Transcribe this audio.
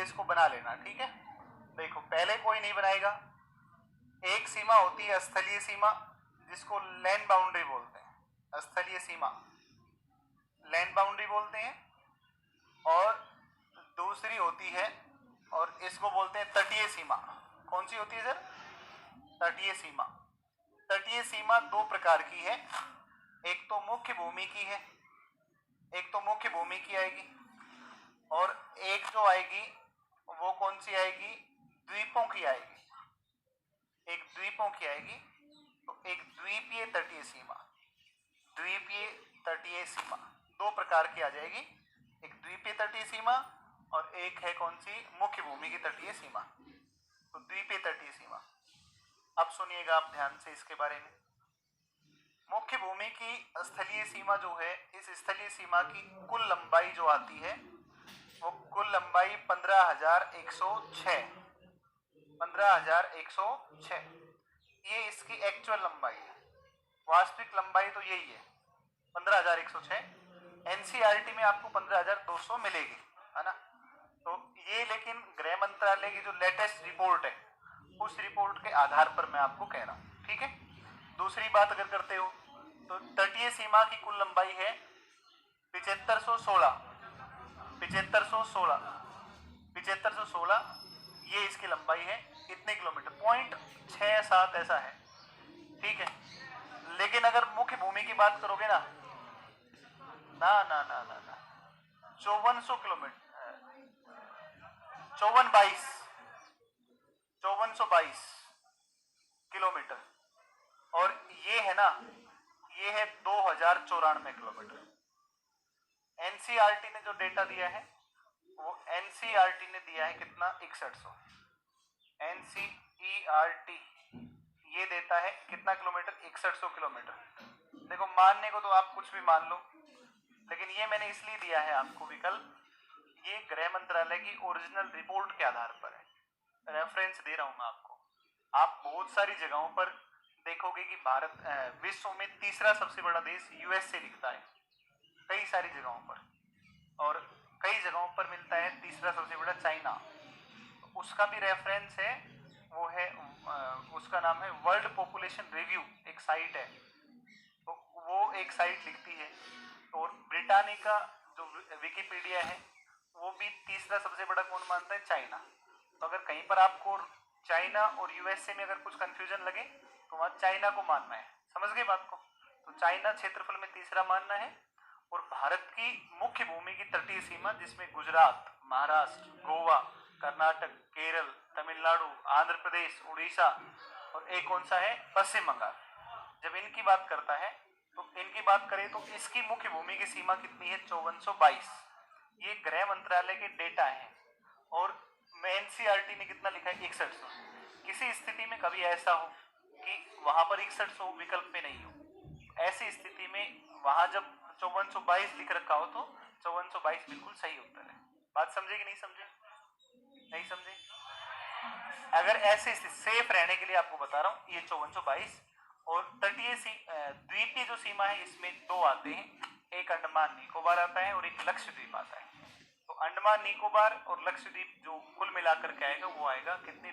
इसको बना लेना, ठीक है। देखो पहले कोई नहीं बनाएगा। एक सीमा होती है स्थलीय सीमा, जिसको लैंड बाउंड्री बोलते हैं। स्थलीय सीमा लैंड बाउंड्री बोलते हैं। और दूसरी होती है, और इसको बोलते हैं तटीय सीमा। कौन सी होती है सर? तटीय सीमा। तटीय सीमा दो प्रकार की है। एक तो मुख्य भूमि की है, एक तो मुख्य भूमि की आएगी, और एक जो आएगी वो कौन सी आएगी? द्वीपों की आएगी। एक द्वीपों की आएगी। तो एक द्वीपीय तटीय सीमा, द्वीपीय तटीय सीमा दो प्रकार की आ जाएगी। एक द्वीपीय तटीय सीमा और एक है कौन सी? मुख्य भूमि की तटीय सीमा। तो द्वीपीय तटीय सीमा। अब सुनिएगा आप ध्यान से इसके बारे में। मुख्य भूमि की स्थलीय सीमा जो है, इस स्थलीय सीमा की कुल लंबाई जो आती है वो कुल लंबाई 15,106। 15,106 ये इसकी एक्चुअल लंबाई है। वास्तविक लंबाई तो यही है 15,106। एनसीईआरटी में आपको 15,200 मिलेगी, है ना। तो ये लेकिन गृह मंत्रालय की जो लेटेस्ट रिपोर्ट है उस रिपोर्ट के आधार पर मैं आपको कह रहा हूं, ठीक है। दूसरी बात अगर करते हो तो तटीय सीमा की कुल लंबाई है 7516। 7516 ये इसकी लंबाई है। कितने किलोमीटर? 0.67 ऐसा है, ठीक है। लेकिन अगर मुख्य भूमि की बात करोगे ना, ना ना ना ना ना 5400 किलोमीटर, 5422 किलोमीटर। और ये है ना, ये है 2094 किलोमीटर। एनसीईआरटी ने जो डेटा दिया है वो एनसीईआरटी ने दिया है कितना? 6100। एनसीईआरटी ये देता है कितना किलोमीटर? 6100 किलोमीटर। देखो मानने को तो आप कुछ भी मान लो, लेकिन ये मैंने इसलिए दिया है आपको विकल्प, ये गृह मंत्रालय की ओरिजिनल रिपोर्ट के आधार पर है। रेफरेंस दे रहा हूं मैं आपको। आप बहुत सारी जगहों पर देखोगे कि भारत विश्व में तीसरा सबसे बड़ा देश यूएस से लिखता है, कई सारी जगहों पर। और कई जगहों पर मिलता है तीसरा सबसे बड़ा चाइना। उसका भी रेफरेंस है, वो है उसका नाम है वर्ल्ड पॉपुलेशन रिव्यू, एक साइट है। तो वो एक साइट लिखती है। और ब्रिटानिका जो विकिपीडिया है वो भी तीसरा सबसे बड़ा कौन मानता है? चाइना। तो अगर कहीं पर आपको चाइना और यूएसए में अगर कुछ कंफ्यूजन लगे तो वहां चाइना को मानना है। समझ गए बात को? तो चाइना क्षेत्रफल में तीसरा मानना है। और भारत की मुख्य भूमि की तटीय सीमा, जिसमें गुजरात, महाराष्ट्र, गोवा, कर्नाटक, केरल, तमिलनाडु, आंध्र प्रदेश, उड़ीसा और एक कौन सा है? पश्चिम बंगाल। जब इनकी बात करता है तो इनकी बात करें तो इसकी मुख्य भूमि की सीमा कितनी है? 5422। ये गृह मंत्रालय के डेटा है। और एनसीईआरटी ने कितना लिखा है? 6100। किसी स्थिति में कभी ऐसा हो कि वहां पर 6100 विकल्प में नहीं हो, ऐसी स्थिति में वहां जब 5422 लिख रखा हो तो 5422 बिल्कुल सही उत्तर है। बात समझे कि नहीं समझे? नहीं समझे? अगर ऐसे सेफ रहने के लिए आपको बता रहा हूं, ये 5422। और तटीय द्वीपीय जो सीमा है इसमें दो आते हैं, एक अंडमान निकोबार आता है और एक लक्षद्वीप आता है। तो अंडमान निकोबार और लक्षद्वीप जो कुल मिलाकर के आएगा वो आएगा कितने?